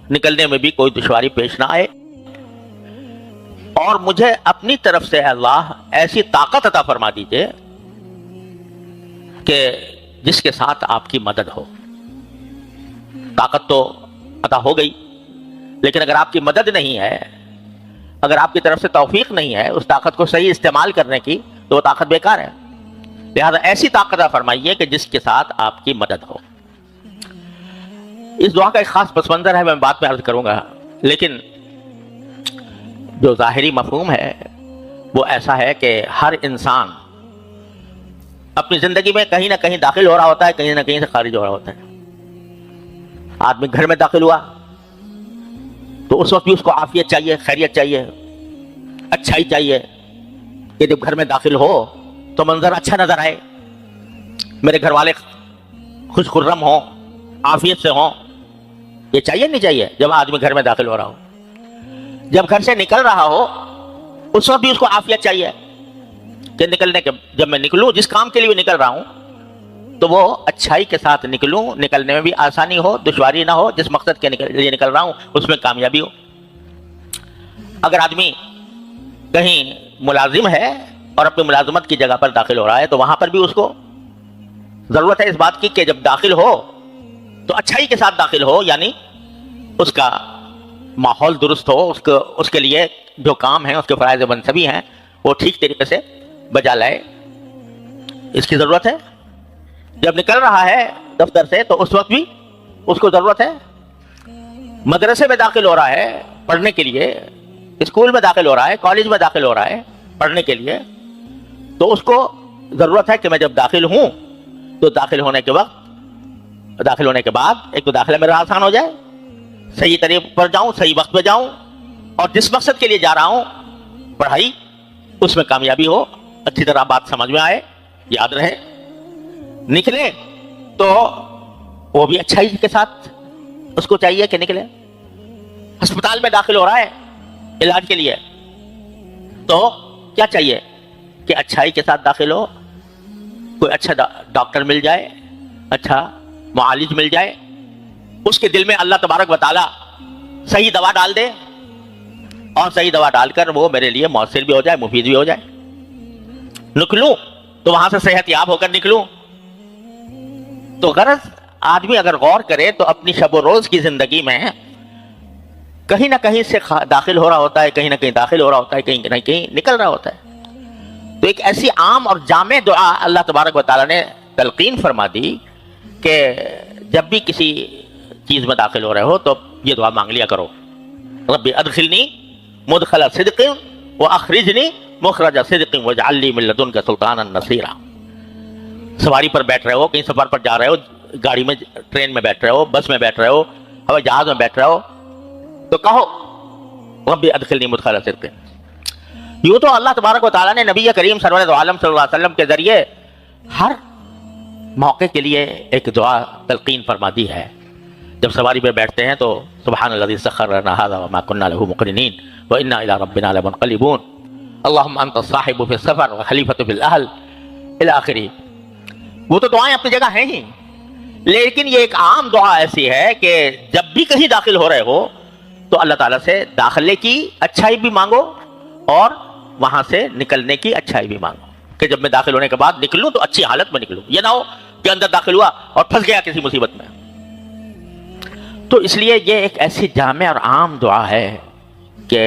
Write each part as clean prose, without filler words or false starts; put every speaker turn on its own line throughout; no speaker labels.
نکلنے میں بھی کوئی دشواری پیش نہ آئے، اور مجھے اپنی طرف سے اللہ ایسی طاقت عطا فرما دیجئے کہ جس کے ساتھ آپ کی مدد ہو۔ طاقت تو عطا ہو گئی، لیکن اگر آپ کی مدد نہیں ہے، اگر آپ کی طرف سے توفیق نہیں ہے اس طاقت کو صحیح استعمال کرنے کی، تو وہ طاقت بیکار ہے۔ لہذا ایسی طاقت عطا فرمائیے کہ جس کے ساتھ آپ کی مدد ہو۔ اس دعا کا ایک خاص پس منظر ہے، میں بعد میں عرض کروں گا، لیکن جو ظاہری مفہوم ہے وہ ایسا ہے کہ ہر انسان اپنی زندگی میں کہیں نہ کہیں داخل ہو رہا ہوتا ہے، کہیں نہ کہیں سے خارج ہو رہا ہوتا ہے۔ آدمی گھر میں داخل ہوا تو اس وقت بھی اس کو عافیت چاہیے، خیریت چاہیے، اچھائی چاہیے، کہ جب گھر میں داخل ہو تو منظر اچھا نظر آئے، میرے گھر والے خوش خرم ہوں، عافیت سے ہوں۔ یہ چاہیے نہیں چاہیے جب آدمی گھر میں داخل ہو رہا ہو؟ جب گھر سے نکل رہا ہو اس وقت بھی اس کو عافیت چاہیے کہ نکلنے کے جب میں نکلوں، جس کام کے لیے نکل رہا ہوں تو وہ اچھائی کے ساتھ نکلوں، نکلنے میں بھی آسانی ہو، دشواری نہ ہو، جس مقصد کے لیے نکل رہا ہوں اس میں کامیابی ہو۔ اگر آدمی کہیں ملازم ہے اور اپنی ملازمت کی جگہ پر داخل ہو رہا ہے تو وہاں پر بھی اس کو ضرورت ہے اس بات کی کہ جب داخل ہو تو اچھائی کے ساتھ داخل ہو، یعنی اس کا ماحول درست ہو، اس کے لیے جو کام ہیں، اس کے فرائض منصبی ہیں، وہ ٹھیک طریقے سے بجا لائے، اس کی ضرورت ہے۔ جب نکل رہا ہے دفتر سے تو اس وقت بھی اس کو ضرورت ہے۔ مدرسے میں داخل ہو رہا ہے پڑھنے کے لیے، اسکول میں داخل ہو رہا ہے، کالج میں داخل ہو رہا ہے پڑھنے کے لیے، تو اس کو ضرورت ہے کہ میں جب داخل ہوں تو داخل ہونے کے بعد ایک تو داخلہ میرا آسان ہو جائے، صحیح طریقے پر جاؤں، صحیح وقت پہ جاؤں، اور جس مقصد کے لیے جا رہا ہوں پڑھائی، اس میں کامیابی ہو، اچھی طرح بات سمجھ میں آئے، یاد رہے۔ نکلے تو وہ بھی اچھائی کے ساتھ اس کو چاہیے کہ نکلے۔ ہسپتال میں داخل ہو رہا ہے علاج کے لیے تو کیا چاہیے کہ اچھائی کے ساتھ داخل ہو، کوئی اچھا ڈاکٹر مل جائے، اچھا معالج مل جائے، اس کے دل میں اللہ تبارک و تعالی صحیح دوا ڈال دے، اور صحیح دوا ڈال کر وہ میرے لیے مؤثر بھی ہو جائے، مفید بھی ہو جائے۔ نکلوں تو وہاں سے صحت یاب ہو کر نکلوں۔ تو غرض آدمی اگر غور کرے تو اپنی شب و روز کی زندگی میں کہیں نہ کہیں سے داخل ہو رہا ہوتا ہے، کہیں نہ کہیں داخل ہو رہا ہوتا ہے، کہیں نہ کہیں نکل رہا ہوتا ہے۔ تو ایک ایسی عام اور جامع دعا اللہ تبارک و تعالیٰ نے تلقین فرما دی کہ جب بھی کسی چیز میں داخل ہو رہے ہو تو یہ دعا مانگ لیا کرو، رب ادخلنی مدخل صدق واخرجنی مخرج صدق واجعل لی من لدنک سلطانا نصیرا۔ سواری پر بیٹھ رہے ہو، کہیں سفر پر جا رہے ہو، گاڑی میں، ٹرین میں بیٹھ رہے ہو، بس میں بیٹھ رہے ہو، ہوائی جہاز میں بیٹھ رہے ہو، تو کہو رب ادخلنی مدخل صدق۔ یوں تو اللہ تبارک و تعالیٰ نے نبی کریم سرور دو عالم صلی اللہ علیہ وسلم کے ذریعے ہر موقع کے لیے ایک دعا تلقین فرما دی ہے۔ جب سواری پہ بیٹھتے ہیں تو سبحان الذی سخر لنا ھذا وما كنا له مقرنین وانا الى ربنا لمنقلبون، اللهم انت الصاحب في السفر وخلیفۃ في الاهل الى آخری۔ وہ تو دعائیں اپنی جگہ ہیں ہی، لیکن یہ ایک عام دعا ایسی ہے کہ جب بھی کہیں داخل ہو رہے ہو تو اللہ تعالیٰ سے داخلے کی اچھائی بھی مانگو اور وہاں سے نکلنے کی اچھائی بھی مانگو، کہ جب میں داخل ہونے کے بعد نکلوں تو اچھی حالت میں نکلوں، یہ نہ ہو کہ اندر داخل ہوا اور پھنس گیا کسی مصیبت میں۔ تو اس لیے یہ ایک ایسی جامع اور عام دعا ہے کہ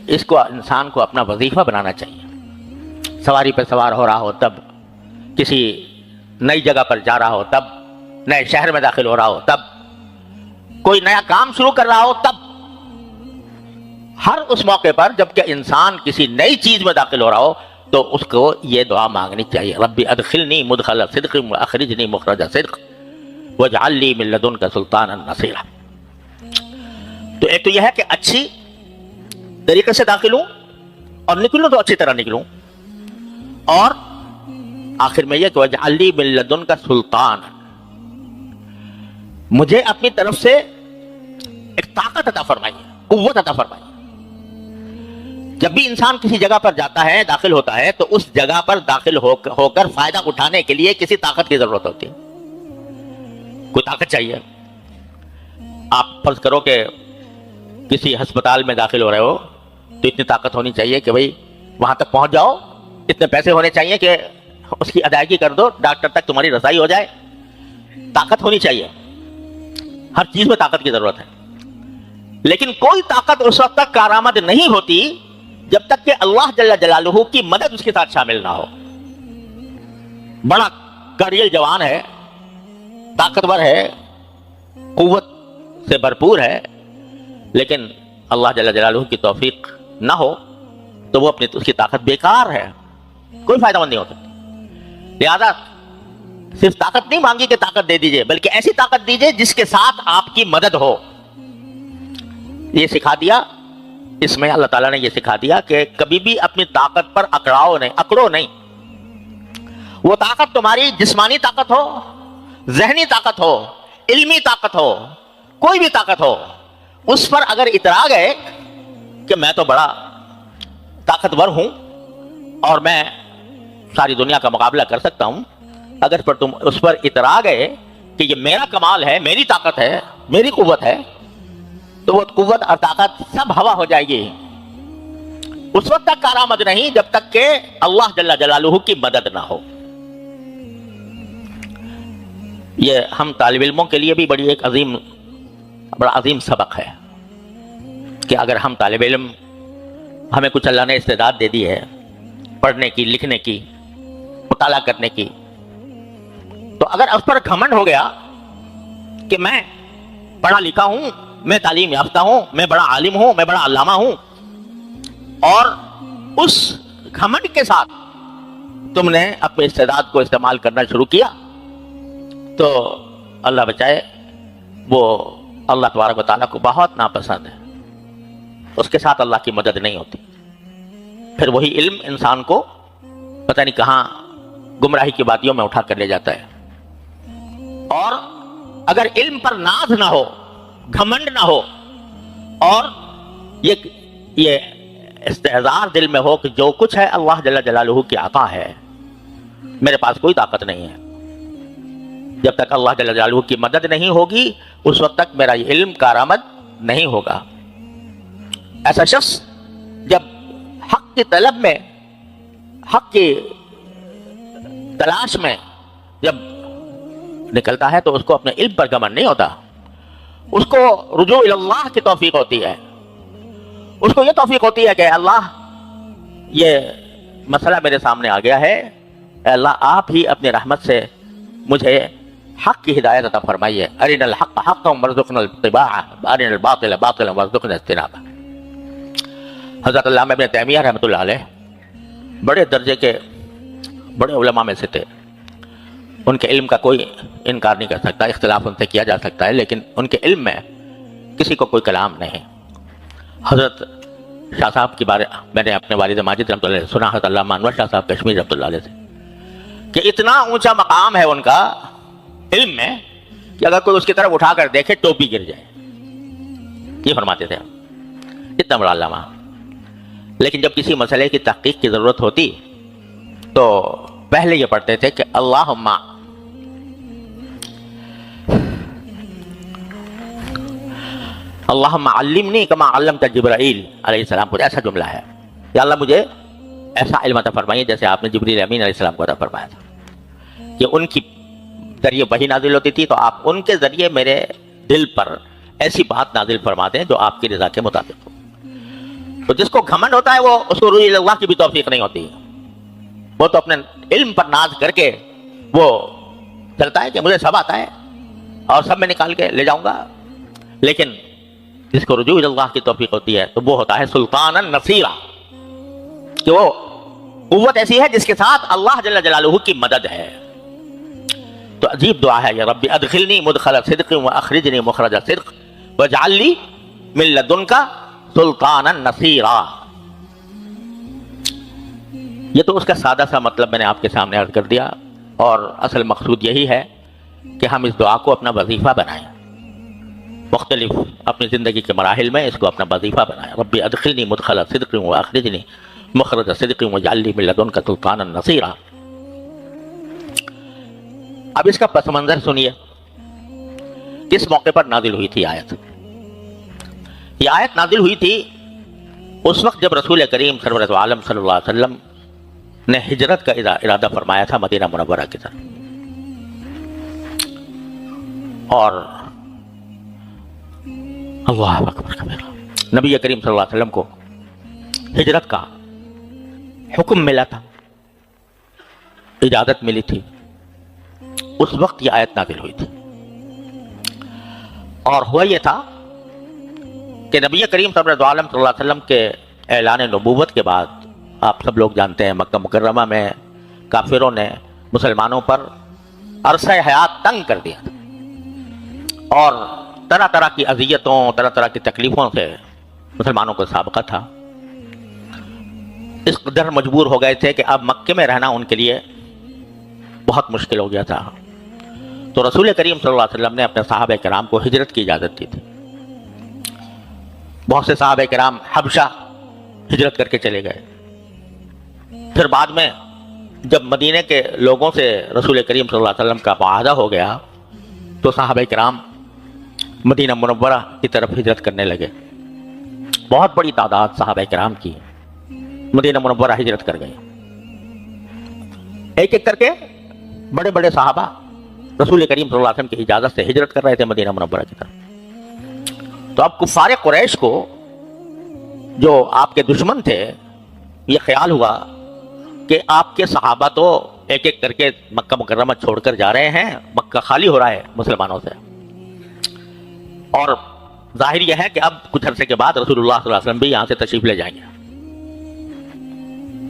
اس کو انسان کو اپنا وظیفہ بنانا چاہیے۔ سواری پہ سوار ہو رہا ہو تب، کسی نئی جگہ پر جا رہا ہو تب، نئے شہر میں داخل ہو رہا ہو تب، کوئی نیا کام شروع کر رہا ہو تب، ہر اس موقع پر جب کہ انسان کسی نئی چیز میں داخل ہو رہا ہو تو اس کو یہ دعا مانگنی چاہیے، رب ادخلنی مدخل صدق واخرجنی مخرج صدق واجعل لی من لدنک سلطانا نصیرا۔ تو ایک تو یہ ہے کہ اچھی طریقے سے داخل ہوں اور نکلوں تو اچھی طرح نکلوں، اور آخر میں یہ کہ واجعل لی من لدنک سلطان، مجھے اپنی طرف سے ایک طاقت عطا فرمائیے، قوت عطا فرمائیے۔ جب بھی انسان کسی جگہ پر جاتا ہے، داخل ہوتا ہے، تو اس جگہ پر داخل ہو کر فائدہ اٹھانے کے لیے کسی طاقت کی ضرورت ہوتی ہے، کوئی طاقت چاہیے۔ آپ فرض کرو کہ کسی ہسپتال میں داخل ہو رہے ہو تو اتنی طاقت ہونی چاہیے کہ بھئی وہاں تک پہنچ جاؤ، اتنے پیسے ہونے چاہیے کہ اس کی ادائیگی کر دو، ڈاکٹر تک تمہاری رسائی ہو جائے. طاقت ہونی چاہیے، ہر چیز میں طاقت کی ضرورت ہے. لیکن کوئی طاقت اس وقت تک کارآمد نہیں ہوتی جب تک کہ اللہ جل جلالہ کی مدد اس کے ساتھ شامل نہ ہو. بڑا کاریل جوان ہے، طاقتور ہے، قوت سے بھرپور ہے، لیکن اللہ جل جلالہ کی توفیق نہ ہو تو وہ اس کی طاقت بیکار ہے، کوئی فائدہ مند نہیں ہوتا. لہذا صرف طاقت نہیں مانگی کہ طاقت دے دیجئے، بلکہ ایسی طاقت دیجئے جس کے ساتھ آپ کی مدد ہو. یہ سکھا دیا، اس میں اللہ تعالیٰ نے یہ سکھا دیا کہ کبھی بھی اپنی طاقت پر اکڑو نہیں. وہ طاقت تمہاری جسمانی طاقت ہو، ذہنی طاقت ہو، علمی طاقت ہو، کوئی بھی طاقت ہو، اس پر اگر اترا گئے کہ میں تو بڑا طاقتور ہوں اور میں ساری دنیا کا مقابلہ کر سکتا ہوں، اگر پر تم اس پر اترا گئے کہ یہ میرا کمال ہے، میری طاقت ہے، میری قوت ہے، تو وہ قوت اور طاقت سب ہوا ہو جائے گی. اس وقت تک کارآمد نہیں جب تک کہ اللہ جل جلالہ کی مدد نہ ہو. یہ ہم طالب علموں کے لیے بھی بڑا عظیم سبق ہے کہ اگر ہم طالب علم، ہمیں کچھ اللہ نے استعداد دے دی ہے پڑھنے کی، لکھنے کی، مطالعہ کرنے کی، تو اگر اس پر گھمنڈ ہو گیا کہ میں پڑھا لکھا ہوں، میں تعلیم یافتہ ہوں، میں بڑا عالم ہوں، میں بڑا علامہ ہوں، اور اس گھمنڈ کے ساتھ تم نے اپنے استعداد کو استعمال کرنا شروع کیا، تو اللہ بچائے وہ اللہ تبارک و تعالیٰ کو بہت ناپسند ہے. اس کے ساتھ اللہ کی مدد نہیں ہوتی. پھر وہی علم انسان کو پتہ نہیں کہاں گمراہی کی وادیوں میں اٹھا کر لے جاتا ہے. اور اگر علم پر ناز نہ ہو، گھمنڈ نہ ہو، اور یہ استحضار دل میں ہو کہ جو کچھ ہے اللہ جل جلالہ کی عطا ہے، میرے پاس کوئی طاقت نہیں ہے، جب تک اللہ جل جلالہ کی مدد نہیں ہوگی اس وقت تک میرا یہ علم کارآمد نہیں ہوگا. ایسا شخص جب حق کی طلب میں، حق کی تلاش میں جب نکلتا ہے تو اس کو اپنے علم پر گمن نہیں ہوتا، اس کو رجوع اللہ کی توفیق ہوتی ہے. اس کو یہ توفیق ہوتی ہے کہ اللہ یہ مسئلہ میرے سامنے آ گیا ہے، اے اللہ آپ ہی اپنی رحمت سے مجھے حق کی ہدایت عطا فرمائیے. ارنا الحق حقا وارزقنا اتباعہ وارنا الباطل باطلا وارزقنا اجتنابہ. حضرت علامہ ابن تیمیہ رحمۃ اللہ علیہ بڑے درجے کے بڑے علماء میں سے تھے. ان کے علم کا کوئی انکار نہیں کر سکتا، اختلاف ان سے کیا جا سکتا ہے، لیکن ان کے علم میں کسی کو کوئی کلام نہیں. حضرت شاہ صاحب کی بارے میں نے اپنے والد ماجد رحمۃ اللہ علیہ سنا، حضرت علامہ انور شاہ صاحب کشمیر رحمۃ اللہ علیہ سے، کہ اتنا اونچا مقام ہے ان کا علم میں کہ اگر کوئی اس کی طرف اٹھا کر دیکھے ٹوپی گر جائے. یہ فرماتے تھے اتنا بڑا علامہ. لیکن جب کسی مسئلے کی تحقیق کی ضرورت ہوتی تو پہلے یہ پڑھتے تھے کہ اللہم علمنی کما علمت جبرائیل علیہ السلام. کچھ ایسا جملہ ہے، یا اللہ مجھے ایسا علم عطا فرمائیے جیسے آپ نے جبریل امین علیہ السلام کو عطا فرمایا تھا. کہ ان کی ذریعے وحی نازل ہوتی تھی تو آپ ان کے ذریعے میرے دل پر ایسی بات نازل فرما دیں جو آپ کی رضا کے مطابق ہو. تو جس کو گھمنڈ ہوتا ہے وہ اس کو رجوع اللہ کی بھی توفیق نہیں ہوتی. وہ تو اپنے علم پر ناز کر کے وہ چلتا ہے کہ مجھے سب آتا ہے اور سب میں نکال کے لے جاؤں گا. لیکن جس کو رجوع اللہ کی توفیق ہوتی ہے تو وہ ہوتا ہے سلطانا نصیرا، کہ وہ قوت ایسی ہے جس کے ساتھ اللہ جل جلالہ کی مدد ہے. تو عجیب دعا ہے، یا ربی ادخلنی مدخل صدق واخرجنی مخرج صدق واجعل لی من لدنک سلطانا نصیرا. یہ تو اس کا سادہ سا مطلب میں نے آپ کے سامنے عرض کر دیا، اور اصل مقصود یہی ہے کہ ہم اس دعا کو اپنا وظیفہ بنائیں. مختلف اپنی زندگی کے مراحل میں اس کو اپنا وظیفہ بنائیں. ربی ادخلنی مدخل صدق واخرجنی مخرج صدق واجعل لی من لدنک سلطانا نصیرا. اب اس کا پس منظر سنیے، کس موقع پر نازل ہوئی تھی آیت. یہ آیت نازل ہوئی تھی اس وقت جب رسول کریم سرورت عالم صلی اللہ علیہ وسلم نے ہجرت کا ارادہ فرمایا تھا مدینہ منورہ کی طرف، اور اللہ اکبر کبیرہ، نبی کریم صلی اللہ علیہ وسلم کو ہجرت کا حکم ملا تھا، اجازت ملی تھی، اس وقت یہ آیت نازل ہوئی تھی۔ اور ہوا یہ تھا کہ نبی کریم صلی اللہ علیہ وسلم کے اعلان نبوت کے بعد آپ سب لوگ جانتے ہیں مکہ مکرمہ میں کافروں نے مسلمانوں پر عرصہ حیات تنگ کر دیا تھا، اور طرح طرح کی اذیتوں، طرح طرح کی تکلیفوں سے مسلمانوں کو سابقہ تھا۔ اس قدر مجبور ہو گئے تھے کہ اب مکے میں رہنا ان کے لیے بہت مشکل ہو گیا تھا۔ تو رسول کریم صلی اللہ علیہ وسلم نے اپنے صحابہ کرام کو ہجرت کی اجازت دی تھی۔ بہت سے صحابہ کرام حبشہ ہجرت کر کے چلے گئے۔ پھر بعد میں جب مدینے کے لوگوں سے رسول کریم صلی اللہ علیہ وسلم کا معاہدہ ہو گیا تو صحابہ کرام مدینہ منورہ کی طرف ہجرت کرنے لگے۔ بہت بڑی تعداد صحابہ کرام کی مدینہ منورہ ہجرت کر گئے۔ ایک ایک کر کے بڑے بڑے صحابہ رسول کریم صلی اللہ علیہ وسلم کی اجازت سے ہجرت کر رہے تھے مدینہ منورہ کی طرف۔ تو اب کفار قریش کو جو آپ کے دشمن تھے یہ خیال ہوا کہ آپ کے صحابہ تو ایک ایک کر کے مکہ مکرمہ چھوڑ کر جا رہے ہیں، مکہ خالی ہو رہا ہے مسلمانوں سے، اور ظاہر یہ ہے کہ اب کچھ عرصے کے بعد رسول اللہ صلی اللہ علیہ وسلم بھی یہاں سے تشریف لے جائیں گے۔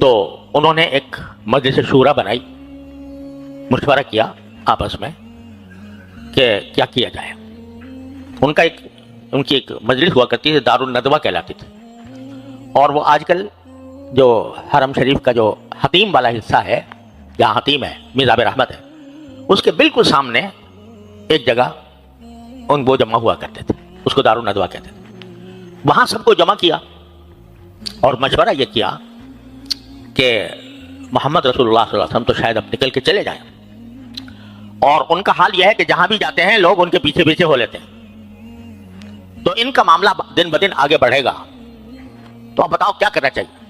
تو انہوں نے ایک مجلس شورا بنائی، مشورہ کیا آپس میں کہ کیا کیا جائے۔ ان کی ایک مجلس ہوا کرتی تھی، دار الندوہ کہلاتی تھی، اور وہ آج کل جو حرم شریف کا جو حتیم والا حصہ ہے، جہاں حتیم ہے میزاب رحمت ہے، اس کے بالکل سامنے ایک جگہ وہ جمع ہوا کرتے تھے، اس کو دار الندوہ کہتے تھے۔ وہاں سب کو جمع کیا اور مشورہ یہ کیا کہ محمد رسول اللہ صلی اللہ علیہ وسلم تو شاید اب نکل کے چلے جائیں، اور ان کا حال یہ ہے کہ جہاں بھی جاتے ہیں لوگ ان کے پیچھے پیچھے ہو لیتے ہیں، تو ان کا معاملہ دن بدن آگے بڑھے گا، تو اب بتاؤ کیا کرنا چاہیے۔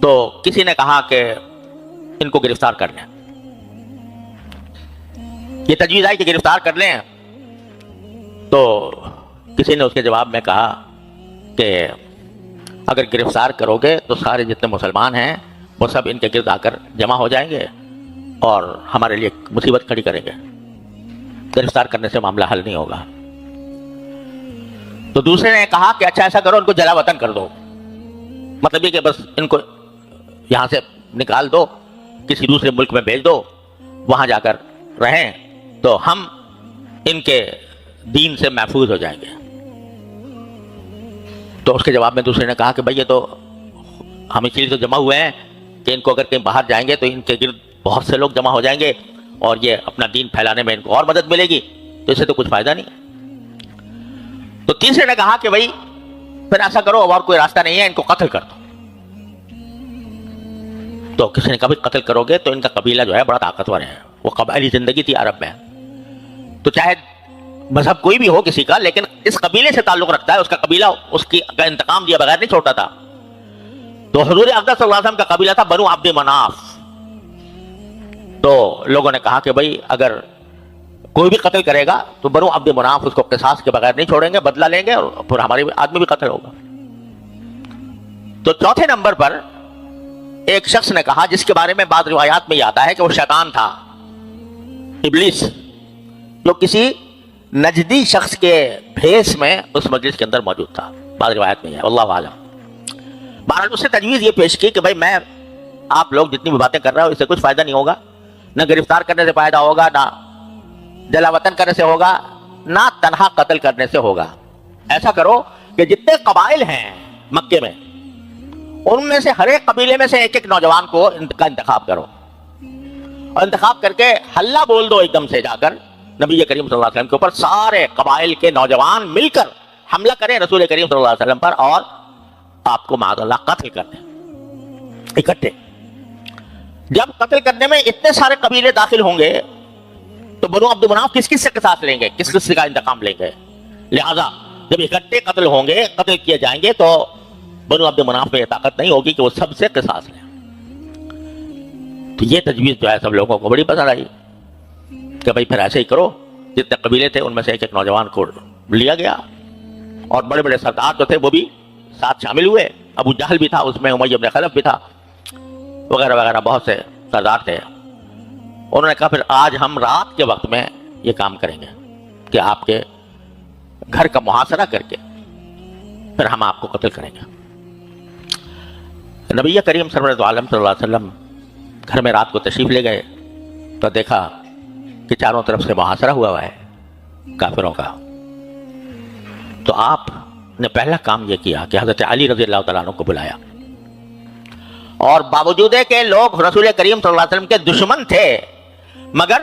تو کسی نے کہا کہ ان کو گرفتار کر لیں۔ یہ تجویز آئی کہ گرفتار کر لیں، تو کسی نے اس کے جواب میں کہا کہ اگر گرفتار کرو گے تو سارے جتنے مسلمان ہیں وہ سب ان کے گرد آ کر جمع ہو جائیں گے اور ہمارے لیے مصیبت کھڑی کریں گے، گرفتار کرنے سے معاملہ حل نہیں ہوگا۔ تو دوسرے نے کہا کہ اچھا ایسا کرو، ان کو جلا وطن کر دو، مطلب یہ کہ بس ان کو یہاں سے نکال دو، کسی دوسرے ملک میں بھیج دو، وہاں جا کر رہیں تو ہم ان کے دین سے محفوظ ہو جائیں گے۔ تو اس کے جواب میں دوسرے نے کہا کہ بھئی یہ تو ہم اس لیے تو جمع ہوئے ہیں کہ ان کو اگر کہیں باہر جائیں گے تو ان کے گرد بہت سے لوگ جمع ہو جائیں گے اور یہ اپنا دین پھیلانے میں ان کو اور مدد ملے گی، تو اس سے تو کچھ فائدہ نہیں۔ تو تیسرے نے کہا کہ بھئی پھر ایسا کرو، اور کوئی راستہ نہیں ہے، ان کو قتل کر دو۔ تو کسی نے کہا بھئی قتل کرو گے تو ان کا قبیلہ جو ہے بڑا طاقتور ہے، وہ قبائلی زندگی تھی عرب میں، تو چاہے مذہب کوئی بھی ہو کسی کا، لیکن اس قبیلے سے تعلق رکھتا ہے، اس کا قبیلہ اس کی کا انتقام دیا بغیر نہیں چھوڑتا تھا۔ تو حضور اقدس صلی اللہ علیہ وسلم کا قبیلہ تھا بنو عبد مناف۔ تو لوگوں نے کہا کہ بھئی اگر کوئی بھی قتل کرے گا تو بنو عبد مناف اس کو قصاص کے بغیر نہیں چھوڑیں گے، بدلہ لیں گے، اور پھر ہمارے آدمی بھی قتل ہوگا۔ تو چوتھے نمبر پر ایک شخص نے کہا، جس کے بارے میں بعض روایات میں یہ آتا ہے کہ وہ شیطان تھا، ابلیس، جو کسی نجدی شخص کے بھیس میں اس مجلس کے اندر موجود تھا، بعض روایت میں ہے، واللہ اعلم۔ بہرحال اس نے تجویز یہ پیش کی کہ بھائی میں آپ لوگ جتنی بھی باتیں کر رہے ہو اس سے کچھ فائدہ نہیں ہوگا، نہ گرفتار کرنے سے فائدہ ہوگا، نہ جلا وطن کرنے سے ہوگا، نہ تنہا قتل کرنے سے ہوگا۔ ایسا کرو کہ جتنے قبائل ہیں مکے میں ان میں سے ہر ایک قبیلے میں سے ایک ایک نوجوان کو کا انتخاب کرو، اور انتخاب کر کے حلہ بول دو ایک دم سے، جا کر نبی کریم صلی اللہ علیہ وسلم کے اوپر سارے قبائل کے نوجوان مل کر حملہ کریں رسول کریم صلی اللہ علیہ وسلم پر، اور آپ کو معاذ اللہ قتل کر دیں اکٹھے۔ جب قتل کرنے میں اتنے سارے قبیلے داخل ہوں گے تو بنو عبد مناف کس کس سے قصاص لیں گے، کس کس سے کا انتقام لیں گے؟ لہذا جب اکٹھے قتل ہوں گے، قتل کیے جائیں گے، تو بنو عبد مناف میں یہ طاقت نہیں ہوگی کہ وہ سب سے قصاص لیں۔ تو یہ تجویز جو ہے سب لوگوں کو بڑی پسند آئی کہ بھائی پھر ایسے ہی کرو۔ جتنے قبیلے تھے ان میں سے ایک ایک نوجوان کو لیا گیا، اور بڑے بڑے سردار جو تھے وہ بھی ساتھ شامل ہوئے۔ ابو جہل بھی تھا اس میں، امیہ بن خلف بھی تھا، وغیرہ وغیرہ بہت سے سردار تھے۔ انہوں نے کہا پھر آج ہم رات کے وقت میں یہ کام کریں گے کہ آپ کے گھر کا محاصرہ کر کے پھر ہم آپ کو قتل کریں گے۔ نبی کریم سرورت عالم صلی اللہ علیہ وسلم گھر میں رات کو تشریف لے گئے تو دیکھا کہ چاروں طرف سے محاصرہ ہوا ہے کافروں کا۔ تو آپ نے پہلا کام یہ کیا کہ حضرت علی رضی اللہ تعالیٰ عنہ کو بلایا، اور باوجود ہے کہ لوگ رسول کریم صلی اللہ علیہ وسلم کے دشمن تھے مگر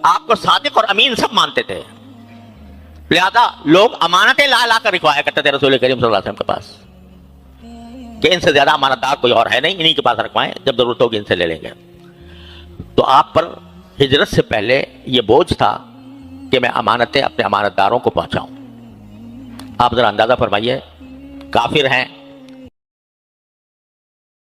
آپ کو صادق اور امین سب مانتے تھے، لہذا لوگ امانتیں لا لا کر رکھوایا کرتے تھے رسول کریم صلی اللہ علیہ وسلم کے پاس کہ ان سے زیادہ امانت دار کوئی اور ہے نہیں، انہی کے پاس رکھوائیں، جب ضرورت ہوگی ان سے لے لیں گے۔ تو آپ پر ہجرت سے پہلے یہ بوجھ تھا کہ میں امانتیں اپنے امانت داروں کو پہنچاؤں۔ آپ ذرا اندازہ فرمائیے، کافر ہیں،